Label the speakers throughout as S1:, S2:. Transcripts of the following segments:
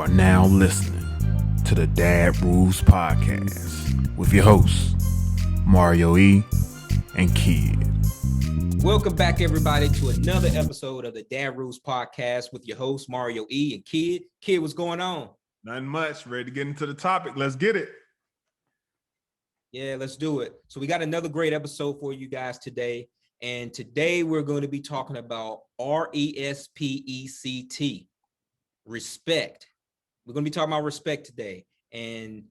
S1: are now listening to the Dad Rules Podcast with your hosts, Mario E. and Kid.
S2: Welcome back, everybody, to another episode of the Dad Rules Podcast with your hosts, Mario E. and Kid. Kid, what's going on?
S3: Nothing much. Ready to get into the topic. Let's get it.
S2: Yeah, let's do it. So we got another great episode for you guys today. And today we're going to be talking about R.E.S.P.E.C.T, respect. We're going to be talking about respect today and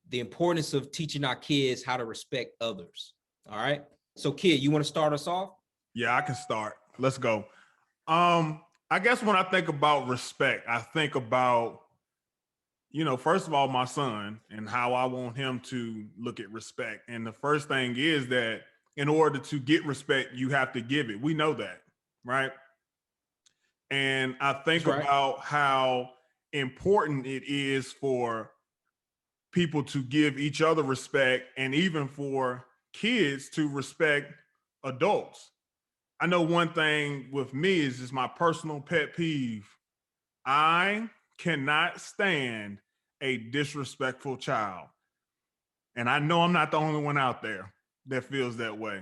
S2: the importance of teaching our kids how to respect others. All right. So, Kid, you want to start us off?
S3: Yeah, I can start. Let's go. I guess when I think about respect, I think about, first of all, my son and how I want him to look at respect. And the first thing is that in order to get respect, you have to give it. We know that, right? And I think about how important it is for people to give each other respect and even for kids to respect adults. I know one thing with me is my personal pet peeve. I cannot stand a disrespectful child. And I know I'm not the only one out there that feels that way.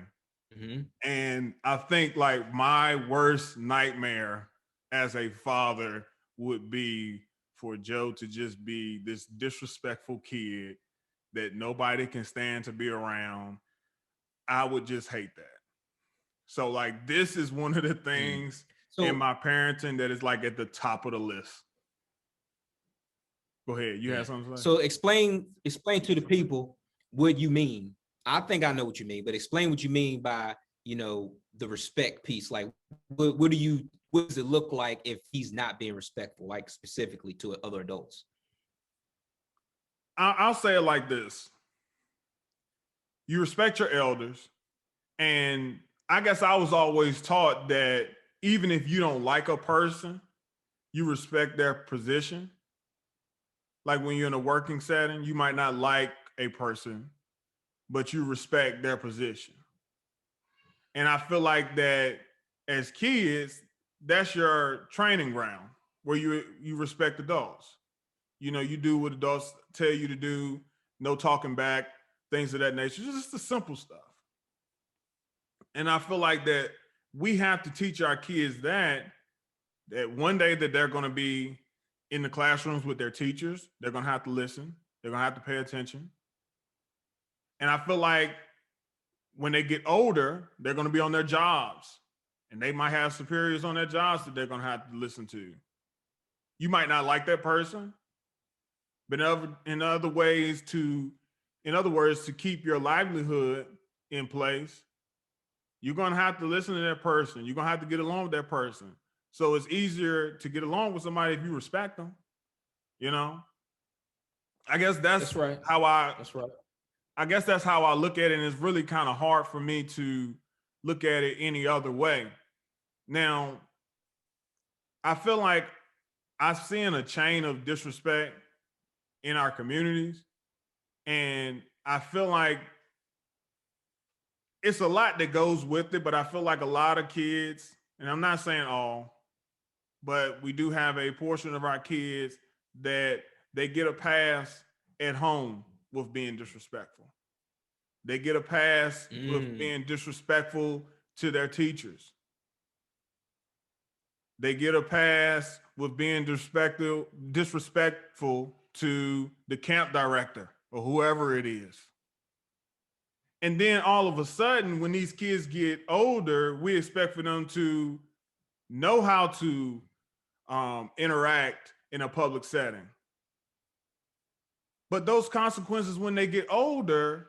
S2: Mm-hmm.
S3: And I think like my worst nightmare as a father would be for Joe to just be this disrespectful kid that nobody can stand to be around. I would just hate that. So like this is one of the things in my parenting that is like at the top of the list. Go ahead. You have something to say?
S2: So explain to the people what you mean. I think I know what you mean, but explain what you mean by, the respect piece. Like what does it look like if he's not being respectful, like specifically to other adults?
S3: I'll say it like this. You respect your elders, and I guess I was always taught that even if you don't like a person, you respect their position. Like when you're in a working setting, you might not like a person, but you respect their position. And I feel like that as kids, that's your training ground where you respect adults. You do what adults tell you to do, no talking back, things of that nature, just the simple stuff. And I feel like that we have to teach our kids that one day that they're going to be in the classrooms with their teachers, they're going to have to listen. They're going to have to pay attention. And I feel like when they get older, they're going to be on their jobs and they might have superiors on their jobs that they're going to have to listen to. You might not like that person, but in other words, to keep your livelihood in place, you're going to have to listen to that person. You're going to have to get along with that person. So it's easier to get along with somebody if you respect them. I guess that's right. I guess that's how I look at it. And it's really kind of hard for me to look at it any other way. Now, I feel like I've seen a chain of disrespect in our communities. And I feel like it's a lot that goes with it, but I feel like a lot of kids, and I'm not saying all, but we do have a portion of our kids that they get a pass at home with being disrespectful. They get a pass with being disrespectful to their teachers. They get a pass with being disrespectful to the camp director or whoever it is. And then all of a sudden, when these kids get older, we expect for them to know how to interact in a public setting. But those consequences, when they get older,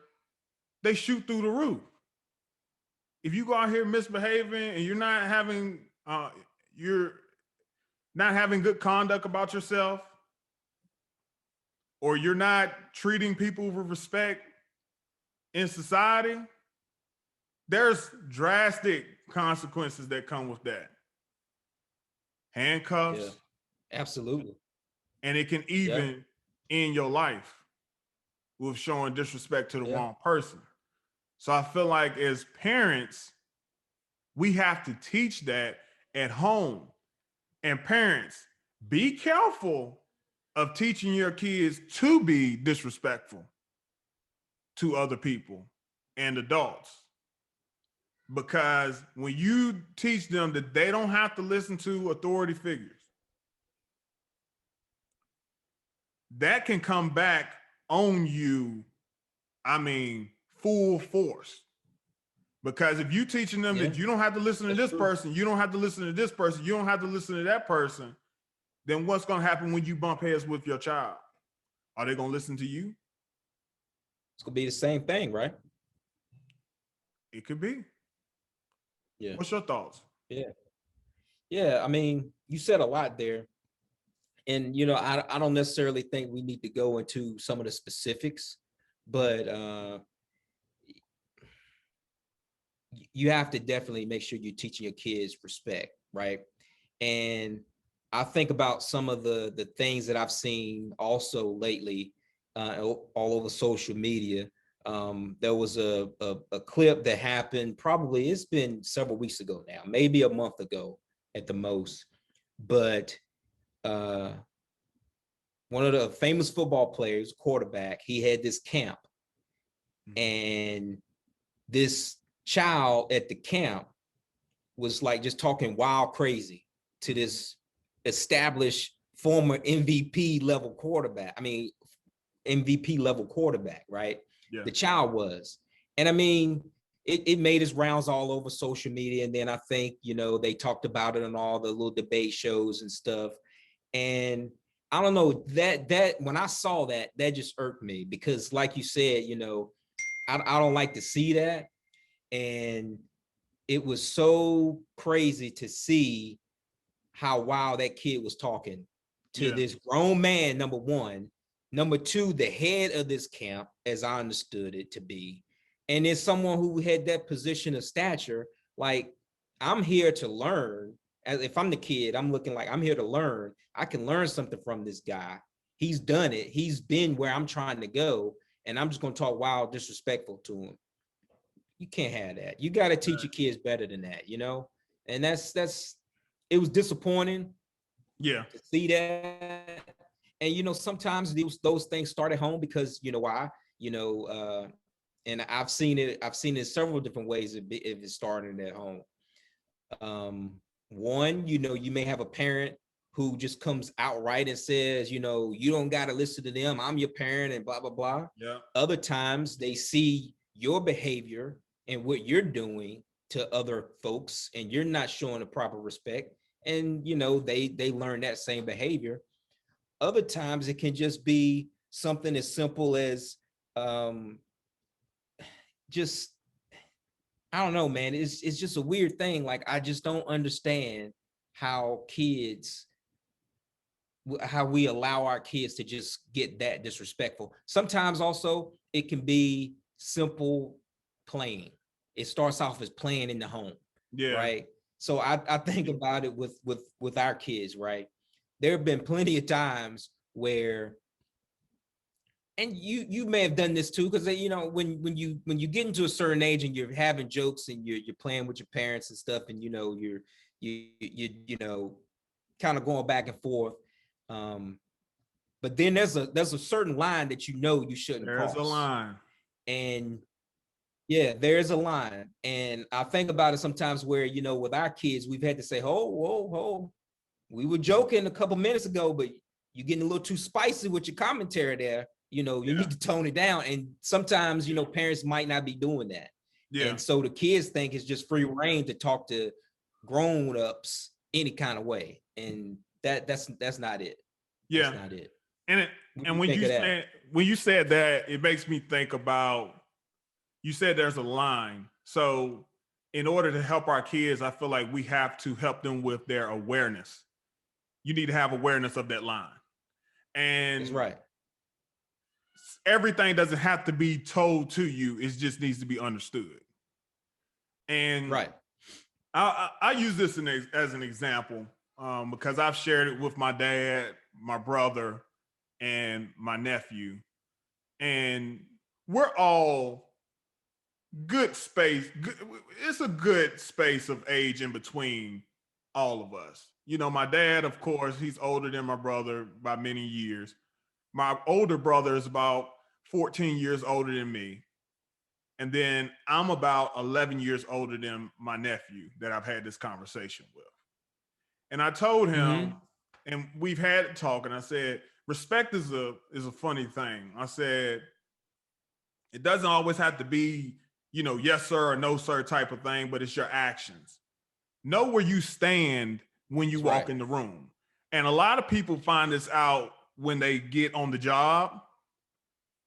S3: they shoot through the roof. If you go out here misbehaving and you're not having good conduct about yourself, or you're not treating people with respect in society, there's drastic consequences that come with that. Handcuffs.
S2: Yeah, absolutely.
S3: And it can even end your life with showing disrespect to the wrong person. So I feel like as parents, we have to teach that at home. And parents, be careful of teaching your kids to be disrespectful to other people and adults. Because when you teach them that they don't have to listen to authority figures, that can come back on you, I mean, full force. Because if you teaching them that you don't have to listen to this person, you don't have to listen to this person, you don't have to listen to that person, then what's going to happen when you bump heads with your child? Are they going to listen to you?
S2: It's going to be the same thing, right?
S3: It could be.
S2: Yeah.
S3: What's your thoughts?
S2: Yeah. I mean, you said a lot there. And, you know, I don't necessarily think we need to go into some of the specifics, but you have to definitely make sure you're teaching your kids respect, right? And I think about some of the things that I've seen also lately all over social media. There was a clip that happened, probably it's been several weeks ago now, maybe a month ago at the most, but one of the famous football players, quarterback, he had this camp, and this child at the camp was like just talking wild crazy to this established former MVP level quarterback. I mean, MVP level quarterback, right?
S3: Yeah.
S2: The child was. And I mean, it made its rounds all over social media. And then I think, you know, they talked about it on all the little debate shows and stuff. And I don't know, that when I saw that, that just irked me because like you said, you know, I don't like to see that. And it was so crazy to see how wild that kid was talking to this grown man, number one. Number two, the head of this camp, as I understood it to be. And then someone who had that position of stature, like, I'm here to learn. As if I'm the kid, I'm looking like I'm here to learn. I can learn something from this guy. He's done it. He's been where I'm trying to go. And I'm just going to talk wild, disrespectful to him. You can't have that. You got to teach your kids better than that, you know? And that's it was disappointing to see that. And you know, sometimes those things start at home because you know why, you know, and I've seen it several different ways if it started at home. One, you know, you may have a parent who just comes outright and says, you know, you don't got to listen to them, I'm your parent, and blah blah blah. Other times they see your behavior and what you're doing to other folks and you're not showing the proper respect, and you know, they learn that same behavior. Other times it can just be something as simple as just, I don't know, man. It's just a weird thing. Like, I just don't understand how we allow our kids to just get that disrespectful. Sometimes also it can be simple playing. It starts off as playing in the home, right? So I think about it with our kids, right? There have been plenty of times where, and you may have done this too, because you know, when you get into a certain age and you're having jokes and you're playing with your parents and stuff, and you know, you know, kind of going back and forth. But then there's a certain line that you know you shouldn't cross.
S3: There's a line.
S2: And yeah, there's a line. And I think about it sometimes where, you know, with our kids, we've had to say, whoa. We were joking a couple minutes ago, but you're getting a little too spicy with your commentary there. You know, you need to tone it down. And sometimes, you know, parents might not be doing that. And so the kids think it's just free reign to talk to grown-ups any kind of way. And that's not it. That's not it.
S3: And when you said that, it makes me think about, you said there's a line. So in order to help our kids, I feel like we have to help them with their awareness. You need to have awareness of that line. And
S2: that's right.
S3: Everything doesn't have to be told to you. It just needs to be understood. And
S2: right.
S3: I use this as an example because I've shared it with my dad, my brother, and my nephew. And we're all good space. It's a good space of age in between all of us. you know, my dad, of course, he's older than my brother by many years. My older brother is about 14 years older than me. And then I'm about 11 years older than my nephew that I've had this conversation with. And I told him, and we've had a talk, and I said, respect is a funny thing. I said, it doesn't always have to be, you know, yes, sir, or no, sir type of thing, but it's your actions. Know where you stand when you walk in the room. And a lot of people find this out when they get on the job.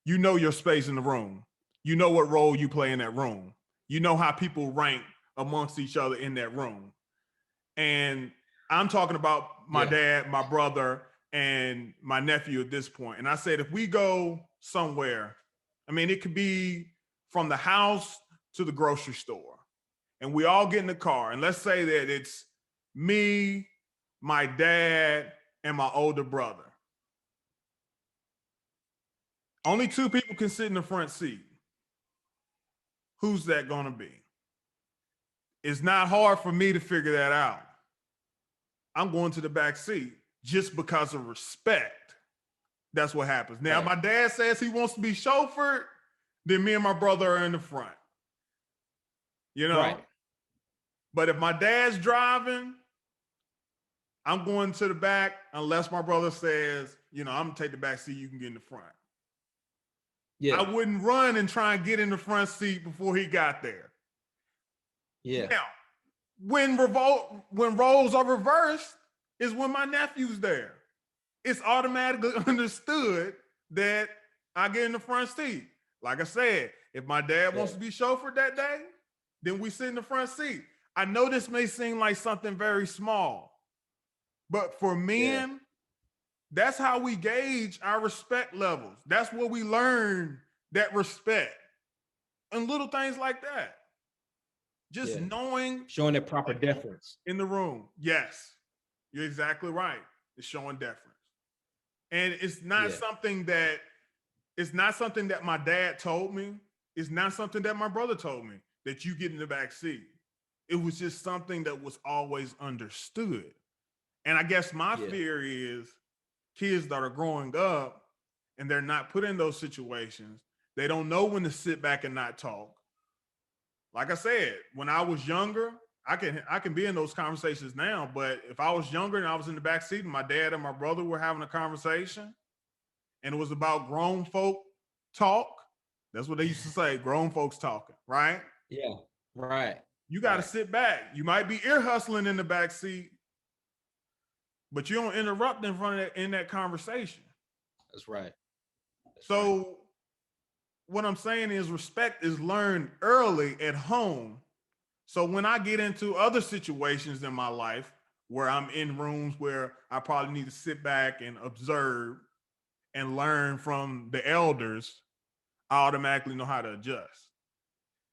S3: You know your space in the room. You know what role you play in that room. You know how people rank amongst each other in that room. And I'm talking about my dad, my brother, and my nephew at this point. And I said, if we go somewhere, I mean, it could be from the house to the grocery store, and we all get in the car. And let's say that it's me, my dad, and my older brother. Only two people can sit in the front seat. Who's that going to be? It's not hard for me to figure that out. I'm going to the back seat just because of respect. That's what happens. Now, if my dad says he wants to be chauffeured, then me and my brother are in the front. You know?
S2: Right.
S3: But if my dad's driving, I'm going to the back unless my brother says, you know, I'm going to take the back seat, you can get in the front. Yeah. I wouldn't run and try and get in the front seat before he got there.
S2: Yeah.
S3: Now, when roles are reversed is when my nephew's there. It's automatically understood that I get in the front seat. Like I said, if my dad wants to be chauffeured that day, then we sit in the front seat. I know this may seem like something very small, but for men, that's how we gauge our respect levels. That's where we learn that respect and little things like that. Just knowing,
S2: showing that proper deference
S3: in the room. Yes, you're exactly right. It's showing deference. And it's not something that my dad told me. It's not something that my brother told me, that you get in the back seat. It was just something that was always understood. And I guess my fear is kids that are growing up and they're not put in those situations. They don't know when to sit back and not talk. Like I said, when I was younger, I can be in those conversations now, but if I was younger and I was in the back seat and my dad and my brother were having a conversation and it was about grown folk talk, that's what they used to say, grown folks talking, right?
S2: Yeah, right.
S3: You got to sit back. You might be ear hustling in the back seat, but you don't interrupt in that conversation.
S2: That's right.
S3: So what I'm saying is respect is learned early at home. So when I get into other situations in my life where I'm in rooms where I probably need to sit back and observe and learn from the elders, I automatically know how to adjust.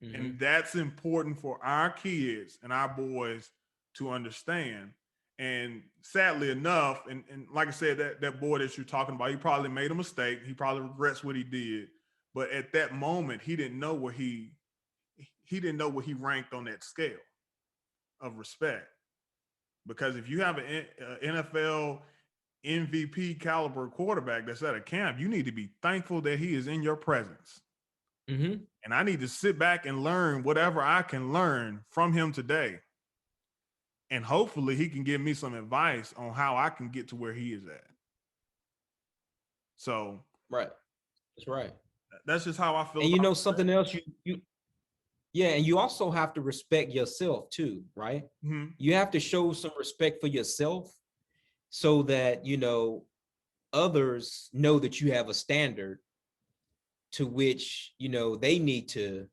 S3: And that's important for our kids and our boys to understand. And sadly enough, and like I said, that boy that you're talking about, he probably made a mistake. He probably regrets what he did. But at that moment, he didn't know where he ranked on that scale of respect. Because if you have an NFL MVP caliber quarterback that's at a camp, you need to be thankful that he is in your presence. And I need to sit back and learn whatever I can learn from him today. And hopefully he can give me some advice on how I can get to where he is at. So
S2: right. That's right.
S3: That's just how I feel.
S2: And you know something else, and you also have to respect yourself too, right? You have to show some respect for yourself so that, you know, others know that you have a standard to which, you know, they need to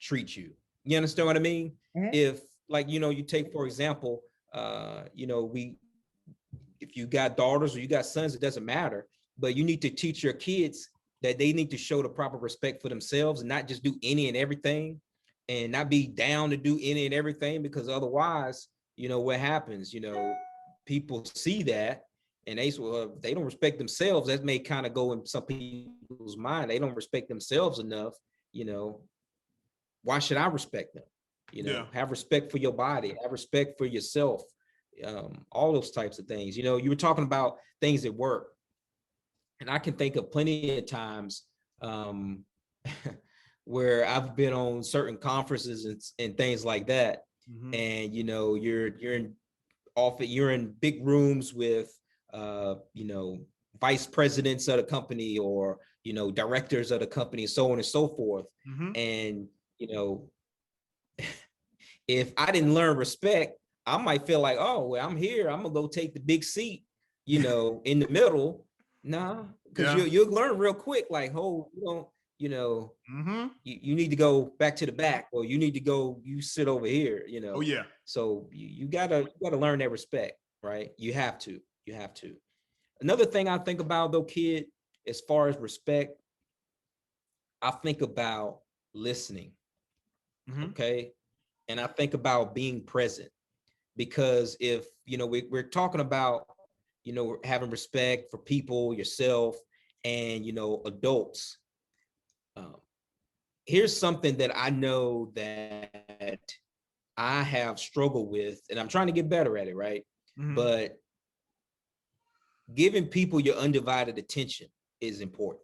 S2: treat you. You understand what I mean? If, like, you know, you take, for example, you know, if you got daughters or you got sons, it doesn't matter, but you need to teach your kids that they need to show the proper respect for themselves and not just do any and everything and not be down to do any and everything, because otherwise, you know, what happens, you know, people see that and they don't respect themselves. That may kind of go in some people's mind. They don't respect themselves enough. You know, why should I respect them? You know, have respect for your body, have respect for yourself. all those types of things. You know, you were talking about things at work, and I can think of plenty of times um, where I've been on certain conferences and things like that.
S3: Mm-hmm.
S2: And you know, you're in big rooms with you know, vice presidents of the company, or you know, directors of the company, so on and so forth.
S3: Mm-hmm.
S2: And you know, if I didn't learn respect, I might feel like, oh, well, I'm here, I'm gonna go take the big seat, you know, in the middle. Nah, because
S3: Yeah.
S2: you'll learn real quick, like, oh, you don't, you know,
S3: Mm-hmm.
S2: you need to go back to the back, or you need to go, you sit over here, you
S3: Oh
S2: know.
S3: yeah.
S2: So you gotta learn that respect, right? You have to. Another thing I think about though, kid, as far as respect, I think about listening,
S3: Mm-hmm.
S2: okay? And I think about being present, because if, you know, we're talking about, you know, having respect for people, yourself, and, you know, adults. Um, Here's something that I know that I have struggled with, and I'm trying to get better at it, right?
S3: Mm-hmm.
S2: But giving people your undivided attention is important.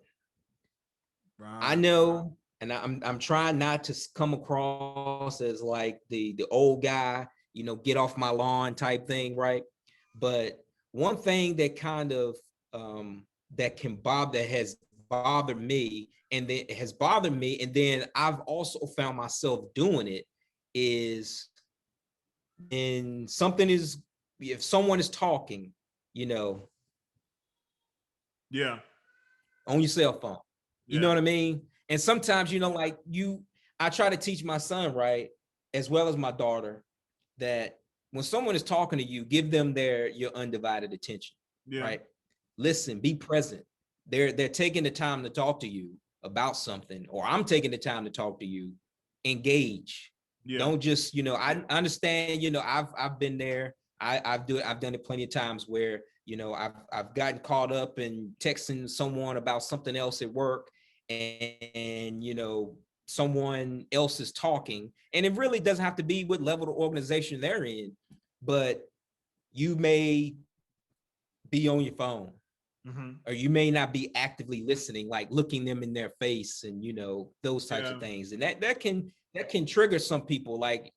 S2: I
S3: Right.
S2: know, and I'm trying not to come across as like the old guy, you know, get off my lawn type thing, right? But one thing that kind of that has bothered me, and then it has bothered me, and then I've also found myself doing it, is in something is if someone is talking, you know,
S3: Yeah.
S2: on your cell phone. You know
S3: Yeah.
S2: what I mean? And sometimes, you know, like I try to teach my son, right, as well as my daughter, that when someone is talking to you, give them your undivided attention,
S3: Yeah.
S2: right? Listen, be present. They're taking the time to talk to you about something, or I'm taking the time to talk to you. Engage.
S3: Yeah.
S2: Don't just, you know, I understand, you know, I've been there. I've done it plenty of times where, you know, I've gotten caught up in texting someone about something else at work, and you know, someone else is talking, and it really doesn't have to be what level of organization they're in, but you may be on your phone,
S3: Mm-hmm.
S2: or you may not be actively listening, like looking them in their face, and you know, those types
S3: Yeah.
S2: of things. And that can trigger some people, like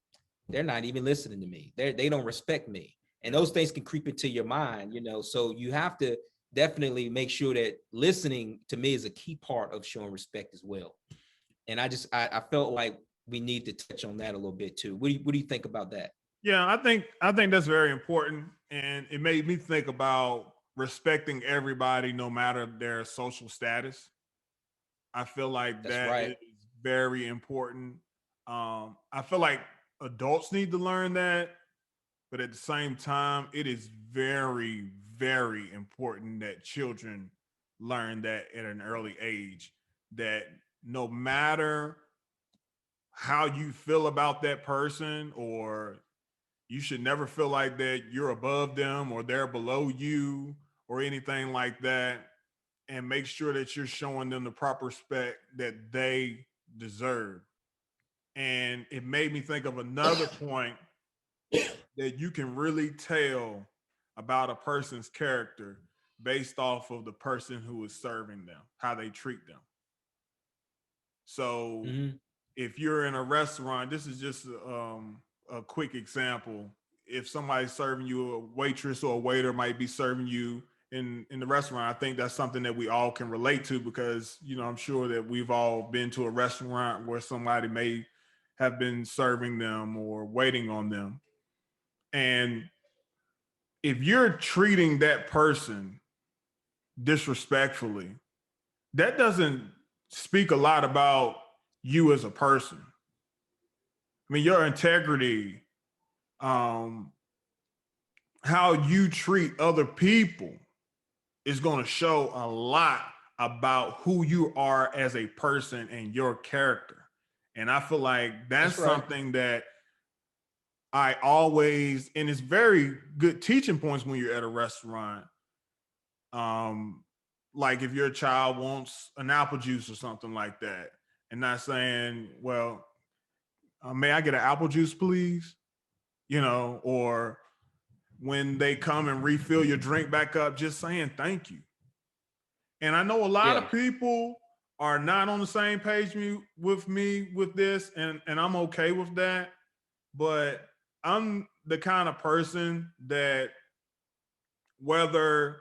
S2: they're not even listening to me, they don't respect me, and those things can creep into your mind, you know. So you have to definitely make sure that listening, to me, is a key part of showing respect as well. And I felt like we need to touch on that a little bit too. What do you think about that?
S3: Yeah, I think that's very important, and it made me think about respecting everybody, no matter their social status. I feel like
S2: That's
S3: that
S2: right.
S3: is very important. I feel like adults need to learn that, but at the same time, it is very, very important that children learn that at an early age. That no matter how you feel about that person, or you should never feel like that you're above them or they're below you or anything like that. And make sure that you're showing them the proper respect that they deserve. And it made me think of another point that you can really tell about a person's character based off of the person who is serving them, how they treat them. So
S2: Mm-hmm.
S3: if you're in a restaurant, this is just a quick example. If somebody's serving you, a waitress or a waiter might be serving you in the restaurant, I think that's something that we all can relate to, because you know, I'm sure that we've all been to a restaurant where somebody may have been serving them or waiting on them. And if you're treating that person disrespectfully, that doesn't speak a lot about you as a person. I mean, your integrity, um, how you treat other people is going to show a lot about who you are as a person and your character. And I feel like that's
S2: That's right.
S3: something that I always, and it's very good teaching points when you're at a restaurant. Um, like if your child wants an apple juice or something like that, and not saying, well, may I get an apple juice, please? You know, or when they come and refill your drink back up, just saying thank you. And I know a lot of people are not on the same page with me with this, and I'm okay with that. But I'm the kind of person that whether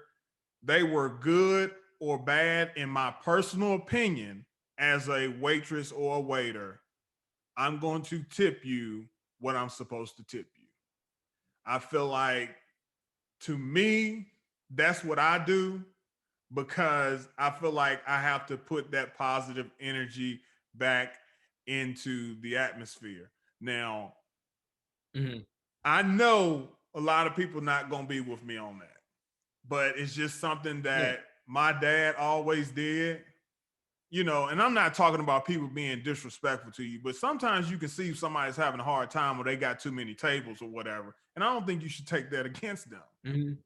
S3: they were good or bad, in my personal opinion, as a waitress or a waiter, I'm going to tip you what I'm supposed to tip you. I feel like, to me, that's what I do, because I feel like I have to put that positive energy back into the atmosphere. Now, I know a lot of people not going to be with me on that, but it's just something that my dad always did. You know, and I'm not talking about people being disrespectful to you, but sometimes you can see somebody's having a hard time or they got too many tables or whatever. And I don't think you should take that against them.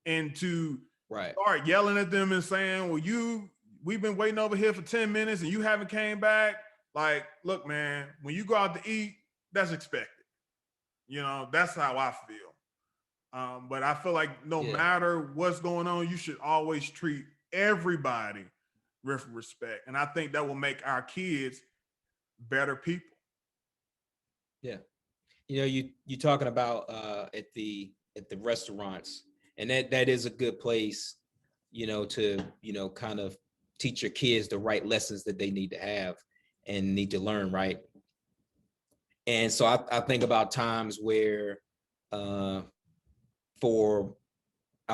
S3: And to start yelling at them and saying, well, we've been waiting over here for 10 minutes and you haven't came back. Like, look, man, when you go out to eat, that's expected. You know, that's how I feel. But I feel like no matter what's going on, you should always treat everybody with respect. And I think that will make our kids better people.
S2: Yeah. You know, you talking about at the restaurants, and that is a good place, you know, to, you know, kind of teach your kids the right lessons that they need to have and need to learn, right? And so I think about times where I'll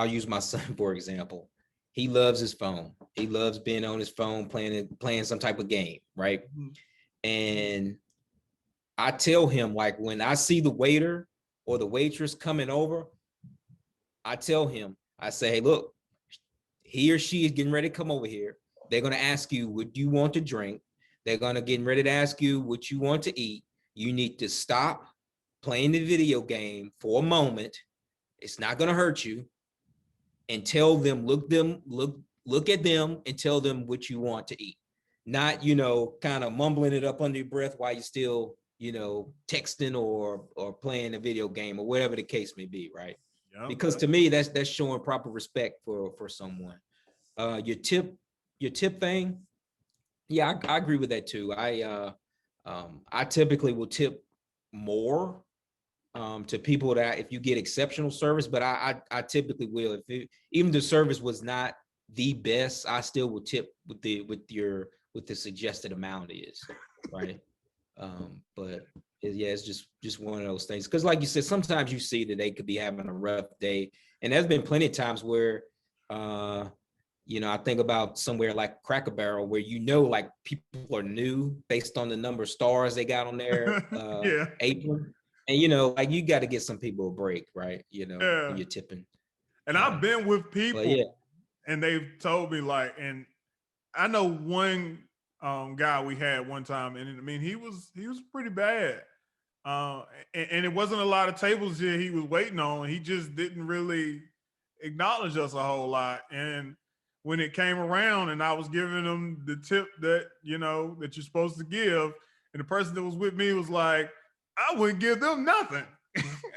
S2: use my son for example. He loves his phone. He loves being on his phone playing some type of game, right? And I tell him, like, when I see the waiter or the waitress coming over, I tell him, I say, hey, look, he or she is getting ready to come over here. They're going to ask you, what do you want to drink? They're going to get ready to ask you what you want to eat. You need to stop playing the video game for a moment. It's not going to hurt you. And tell them, look at them and tell them what you want to eat. Not, you know, kind of mumbling it up under your breath while you're still, you know, texting or playing a video game or whatever the case may be, right? Because to me, that's showing proper respect for someone. Your tip thing, yeah, I agree with that too. I typically will tip more to people that if you get exceptional service, but I typically will. Even the service was not the best, I still will tip with the suggested amount is, right? But it's just one of those things. Because like you said, sometimes you see that they could be having a rough day, and there's been plenty of times where, you know, I think about somewhere like Cracker Barrel where, you know, like people are new based on the number of stars they got on their apron. And, you know, like you got to get some people a break, right? You know, when you're tipping.
S3: And I've been with people and they've told me, like, and I know one guy we had one time, and I mean, he was pretty bad. And it wasn't a lot of tables here he was waiting on. He just didn't really acknowledge us a whole lot. And when it came around and I was giving him the tip that, you know, that you're supposed to give, and the person that was with me was like, I wouldn't give them nothing.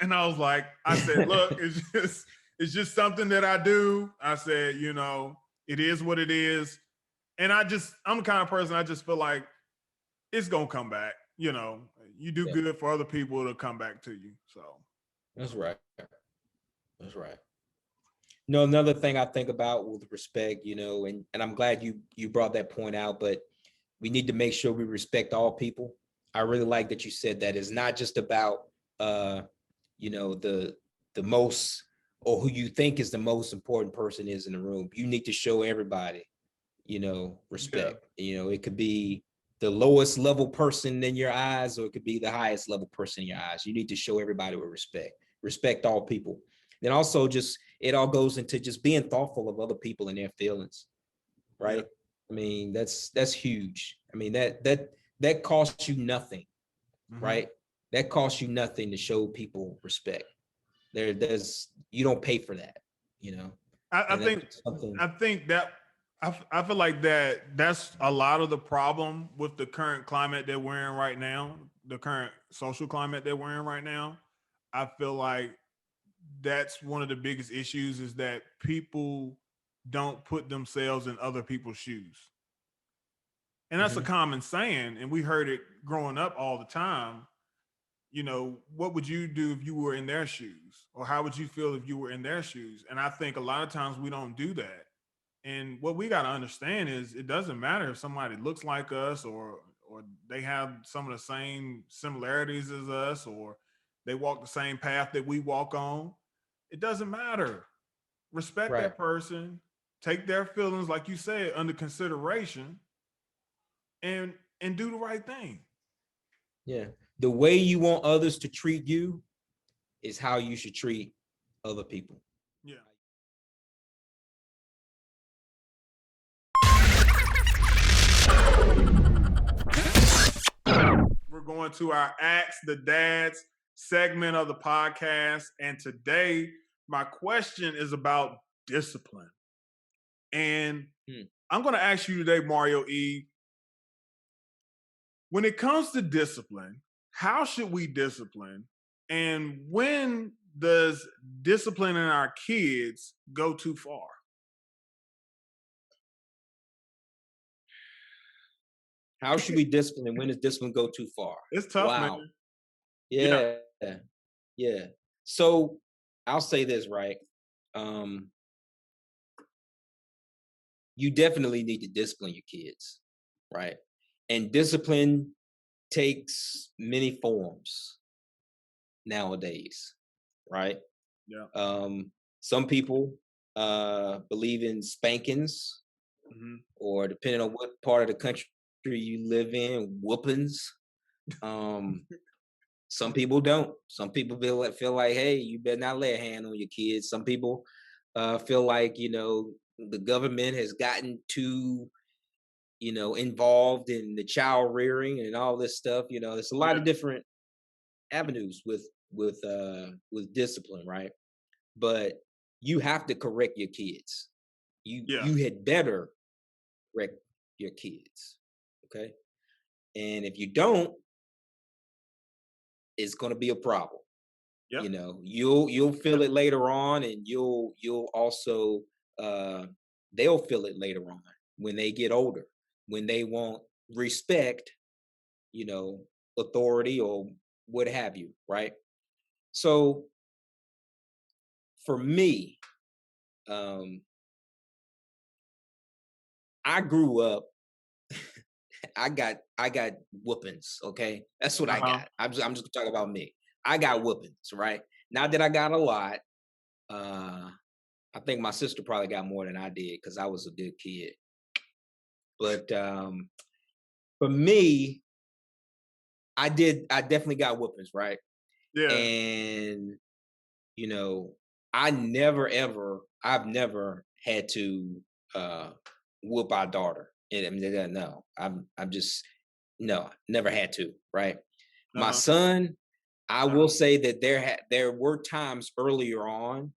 S3: And I was like, I said, look, it's just something that I do. I said, you know, it is what it is. And I'm the kind of person, I just feel like it's going to come back. You know, you do good for other people, it'll come back to you. So
S2: that's right. That's right. You know, another thing I think about with respect, you know, and I'm glad you brought that point out, but we need to make sure we respect all people. I really like that you said that. It's not just about you know, the most, or who you think is the most important person is in the room. You need to show everybody, you know, respect. You know, it could be the lowest level person in your eyes, or it could be the highest level person in your eyes. You need to show everybody with respect all people. Then also just, it all goes into just being thoughtful of other people and their feelings, right? I mean, that's huge. I mean, that costs you nothing, right? That costs you nothing to show people respect. There's you don't pay for that, you know.
S3: I think that I feel like that's a lot of the problem with the current climate that we're in right now, the current social climate that we're in right now. I feel like that's one of the biggest issues is that people don't put themselves in other people's shoes. And that's a
S2: Mhm.
S3: common saying, and we heard it growing up all the time. You know, what would you do if you were in their shoes? Or how would you feel if you were in their shoes? And I think a lot of times we don't do that. And what we got to understand is it doesn't matter if somebody looks like us or they have some of the same similarities as us or they walk the same path that we walk on. It doesn't matter. Respect
S2: Right.
S3: that person, take their feelings, like you said, under consideration, and do the right thing.
S2: Yeah. The way you want others to treat you is how you should treat other people.
S3: Yeah. We're going to our Ask the Dads segment of the podcast. And today, my question is about discipline. And I'm going to ask you today, Mario E., when it comes to discipline, how should we discipline? And when does disciplining our kids go too far?
S2: How should we discipline and when does discipline go too far?
S3: It's tough,
S2: Wow.
S3: man. Yeah.
S2: Yeah. Yeah. So I'll say this, right? You definitely need to discipline your kids, right? And discipline takes many forms nowadays, right?
S3: Yeah.
S2: Some people believe in spankings, or depending on what part of the country you live in, whoopings. Some people don't. Some people feel like, hey, you better not lay a hand on your kids. Some people feel like, the government has gotten too, involved in the child rearing and all this stuff. There's a lot
S3: Yeah.
S2: of different avenues with discipline, right? But you have to correct your kids. You had better correct your kids, okay? And if you don't, it's going to be a problem.
S3: Yep.
S2: You'll feel it later on, and you'll also they'll feel it later on when they get older, when they want respect, authority or what have you, right? So for me, I grew up. I got whoopings. Okay, that's what I got. I'm just talking about me. I got whoopings, right? Not that I got a lot. I think my sister probably got more than I did because I was a good kid. But for me, I definitely got whoopings, right?
S3: Yeah.
S2: And I've never had to whoop our daughter. And I mean, no, I'm just no, never had to, right? My son, I will say that there were times earlier on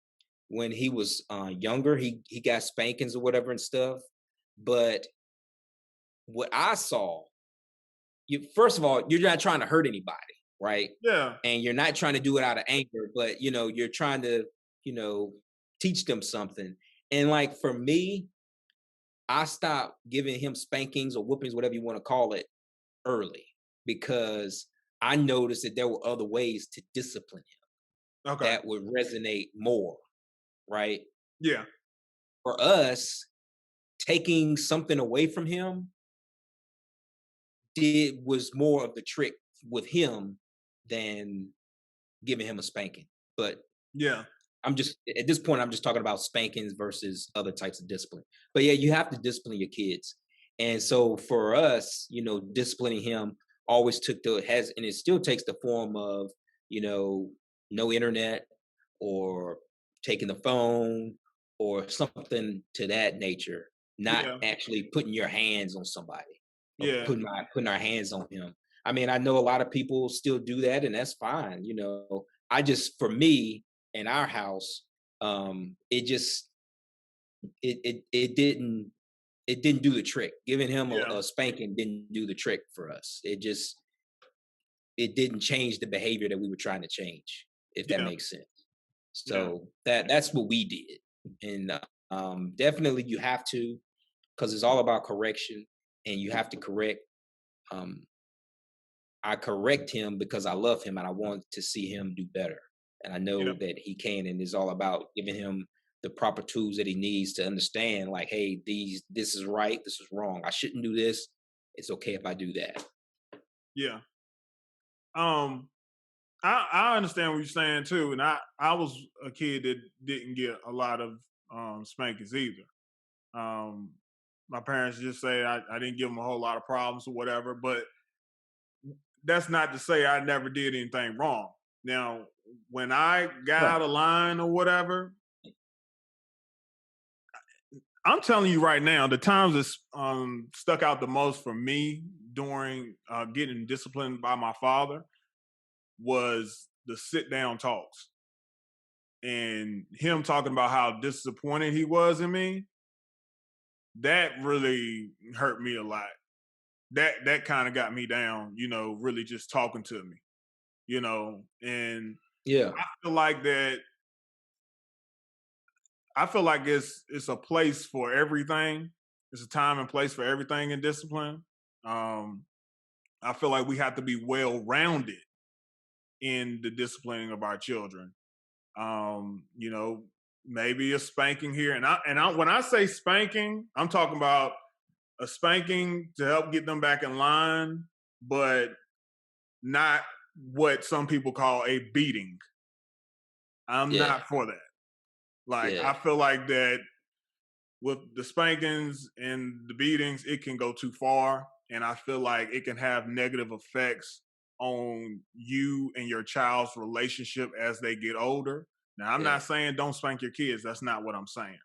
S2: when he was younger, he got spankings or whatever and stuff. But what I saw, first of all, you're not trying to hurt anybody, right?
S3: Yeah.
S2: And you're not trying to do it out of anger, but you're trying to, teach them something. And like for me, I stopped giving him spankings or whoopings, whatever you want to call it, early because I noticed that there were other ways to discipline him that would resonate more, right?
S3: Yeah.
S2: For us, taking something away from him was more of the trick with him than giving him a spanking. But
S3: Yeah.
S2: I'm just at this point, I'm just talking about spankings versus other types of discipline. But yeah, you have to discipline your kids. And so for us, disciplining him always and it still takes the form of, no internet or taking the phone or something to that nature, not actually putting your hands on somebody.
S3: Yeah.
S2: Putting our hands on him. I mean, I know a lot of people still do that, and that's fine. For me, in our house, it didn't do the trick. Giving him a spanking didn't do the trick for us. It didn't change the behavior that we were trying to change, if that makes sense. So that's what we did. And definitely you have to, because it's all about correction, and you have to correct. Um, I correct him because I love him and I want to see him do better. And I know
S3: Yep.
S2: that he can, and it's all about giving him the proper tools that he needs to understand, like, hey, this is right, this is wrong. I shouldn't do this. It's okay if I do that.
S3: Yeah. I understand what you're saying too, and I was a kid that didn't get a lot of spankings either. Um, my parents just say I didn't give them a whole lot of problems or whatever, but that's not to say I never did anything wrong. Now, when I got
S2: Right.
S3: out of line or whatever, I'm telling you right now, the times that stuck out the most for me during getting disciplined by my father was the sit down talks and him talking about how disappointed he was in me. That really hurt me a lot. That kind of got me down, really just talking to me, and
S2: Yeah.
S3: I feel like that I feel like it's a place for everything. It's a time and place for everything in discipline. Um, I feel like we have to be well rounded in the disciplining of our children. You know, maybe a spanking here, and I when I say spanking, I'm talking about a spanking to help get them back in line, but not what some people call a beating. I'm
S2: Yeah.
S3: not for that. Like
S2: Yeah.
S3: I feel like that with the spankings and the beatings, it can go too far. And I feel like it can have negative effects on you and your child's relationship as they get older. Now, I'm
S2: Yeah.
S3: not saying don't spank your kids. That's not what I'm saying.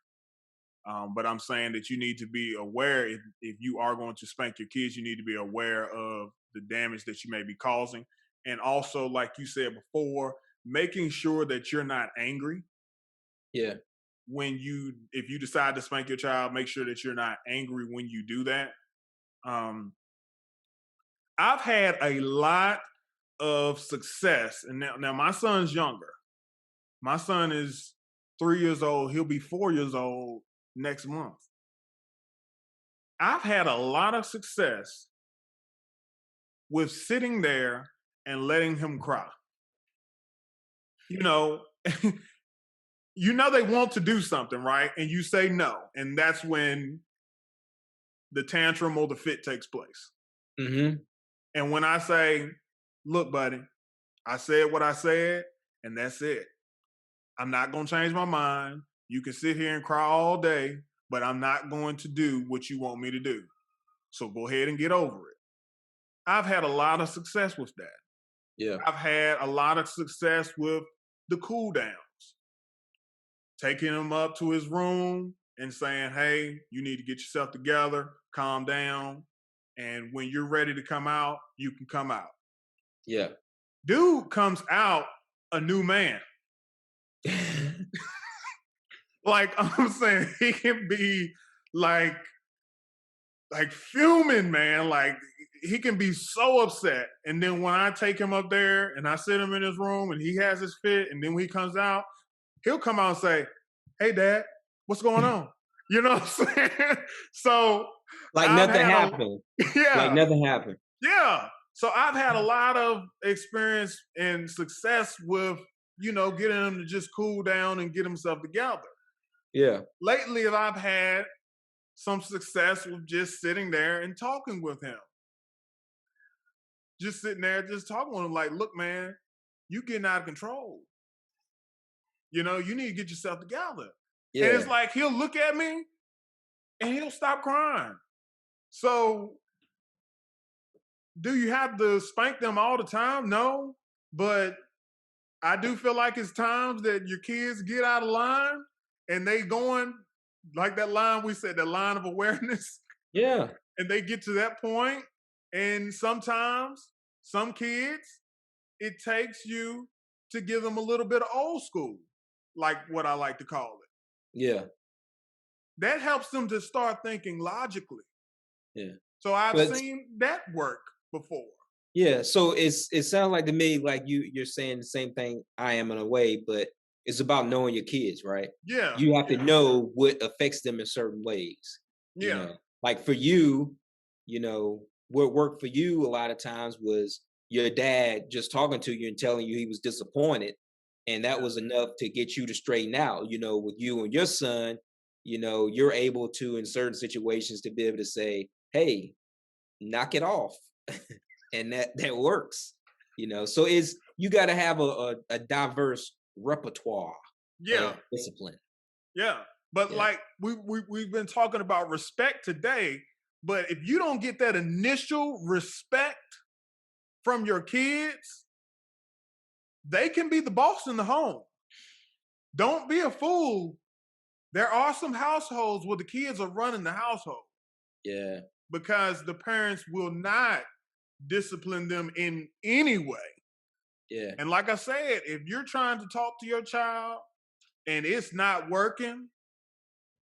S3: But I'm saying that you need to be aware if you are going to spank your kids, you need to be aware of the damage that you may be causing. And also, like you said before, making sure that you're not angry
S2: Yeah.
S3: if you decide to spank your child, make sure that you're not angry when you do that. Um, I've had a lot of success, and now my son's younger. My son is 3 years old. He'll be 4 years old next month. I've had a lot of success with sitting there and letting him cry. You know, they want to do something, right? And you say no, and that's when the tantrum or the fit takes place.
S2: Mm-hmm.
S3: And when I say, look, buddy, I said what I said, and that's it. I'm not going to change my mind. You can sit here and cry all day, but I'm not going to do what you want me to do. So go ahead and get over it. I've had a lot of success with that.
S2: Yeah.
S3: I've had a lot of success with the cool downs, taking him up to his room and saying, hey, you need to get yourself together, calm down. And when you're ready to come out, you can come out.
S2: Yeah.
S3: Dude comes out a new man. Like I'm saying, he can be like fuming, man. Like he can be so upset. And then when I take him up there and I sit him in his room and he has his fit, and then when he comes out, he'll come out and say, hey, Dad, what's going on? You know what I'm saying? So
S2: Like
S3: I've
S2: nothing
S3: had
S2: happened.
S3: yeah.
S2: Like nothing happened.
S3: Yeah. So I've had a lot of experience and success with, getting him to just cool down and get himself together.
S2: Yeah.
S3: Lately, I've had some success with just sitting there and talking with him. Just sitting there, just talking with him like, look, man, you getting out of control. You need to get yourself together.
S2: Yeah.
S3: And it's like, he'll look at me and he'll stop crying. So do you have to spank them all the time? No. But I do feel like it's times that your kids get out of line and they going like that line we said, that line of awareness.
S2: Yeah.
S3: And they get to that point, and sometimes some kids, it takes you to give them a little bit of old school, like what I like to call it.
S2: Yeah.
S3: That helps them to start thinking logically.
S2: Yeah.
S3: So I've seen that work before.
S2: Yeah. So it sounds like to me like you're saying the same thing I am in a way, but it's about knowing your kids, right?
S3: Yeah.
S2: You have to know what affects them in certain ways. You know, like for you, you know, what worked for you a lot of times was your dad just talking to you and telling you he was disappointed. And that was enough to get you to straighten out. You know, with you and your son, you know, you're able to, in certain situations, to be able to say, hey, knock it off. And that works, you know. So you got to have a diverse repertoire of discipline.
S3: Yeah. But like we've been talking about respect today, but if you don't get that initial respect from your kids, they can be the boss in the home. Don't be a fool. There are some households where the kids are running the household.
S2: Yeah.
S3: Because the parents will not discipline them in any way.
S2: Yeah.
S3: And like I said, if you're trying to talk to your child and it's not working,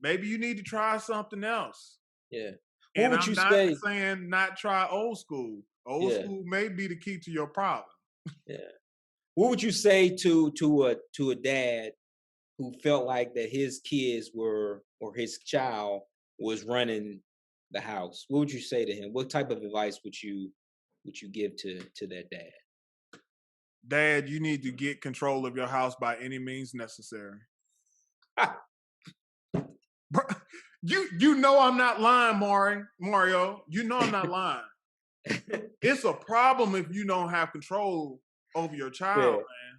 S3: maybe you need to try something else.
S2: Yeah.
S3: And I'm not saying not try old school. Old school may be the key to your problem.
S2: Yeah. What would you say to a dad who felt like that his kids were, or his child was running the house? What would you say to him? What type of advice would you give to that dad?
S3: Dad, you need to get control of your house by any means necessary. You know I'm not lying, Mario. You know I'm not lying. It's a problem if you don't have control over your child, man.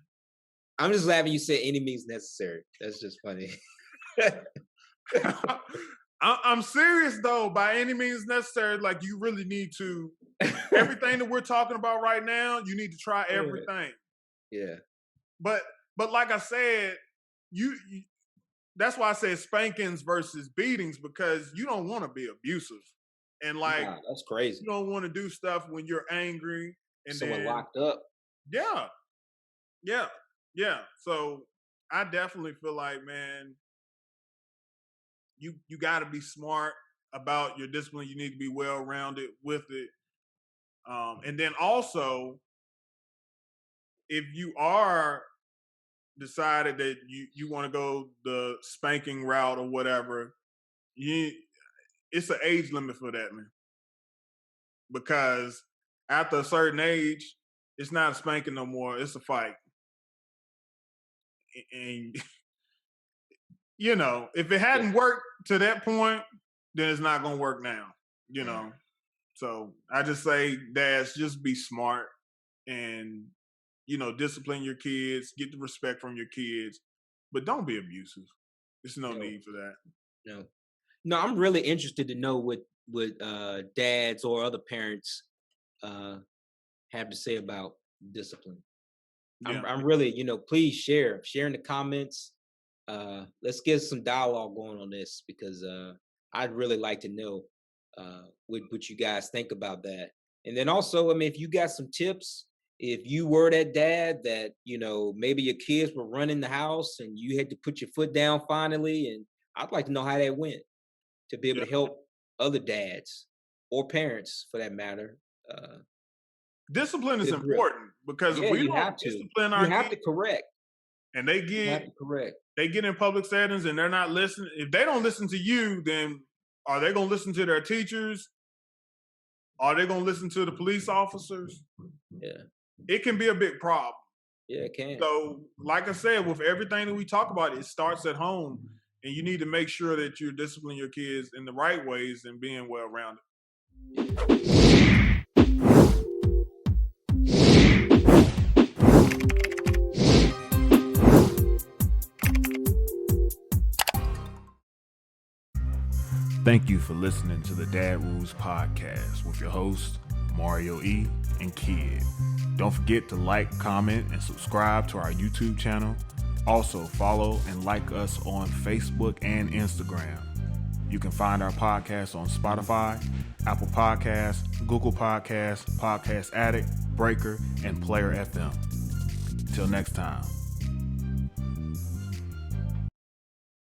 S2: I'm just laughing you said any means necessary. That's just funny.
S3: I'm serious though, by any means necessary. Like you really need to, everything that we're talking about right now, you need to try everything.
S2: Yeah.
S3: But like I said, you that's why I said spankings versus beatings, because you don't want to be abusive. And like
S2: that's crazy.
S3: You don't want to do stuff when you're angry and
S2: someone locked up.
S3: Yeah. So I definitely feel like, man, you got to be smart about your discipline. You need to be well-rounded with it. And then also, if you are decided that you want to go the spanking route or whatever, it's an age limit for that, man. Because after a certain age, it's not a spanking no more. It's a fight. And you know, if it hadn't worked to that point, then it's not going to work now, you know? So I just say, dads, just be smart and, you know, discipline your kids, get the respect from your kids, but don't be abusive. There's no need for that.
S2: No, I'm really interested to know what dads or other parents have to say about discipline. I'm really, you know, please share in the comments. Let's get some dialogue going on this, because I'd really like to know what you guys think about that. And then also, I mean, if you got some tips, if you were that dad that, you know, maybe your kids were running the house and you had to put your foot down finally, and I'd like to know how that went, to be able to help other dads or parents for that matter.
S3: Discipline is important, because if we don't discipline our kids,
S2: you have to correct.
S3: And they get in public settings and they're not listening. If they don't listen to you, then are they going to listen to their teachers? Are they going to listen to the police officers?
S2: Yeah.
S3: It can be a big problem.
S2: Yeah, it can.
S3: So, like I said, with everything that we talk about, it starts at home. And you need to make sure that you're disciplining your kids in the right ways and being well-rounded.
S1: Thank you for listening to the Dad Rules Podcast with your host, Mario E. and Kid. Don't forget to like, comment, and subscribe to our YouTube channel. Also, follow and like us on Facebook and Instagram. You can find our podcast on Spotify, Apple Podcasts, Google Podcasts, Podcast Addict, Breaker, and Player FM. Till next time.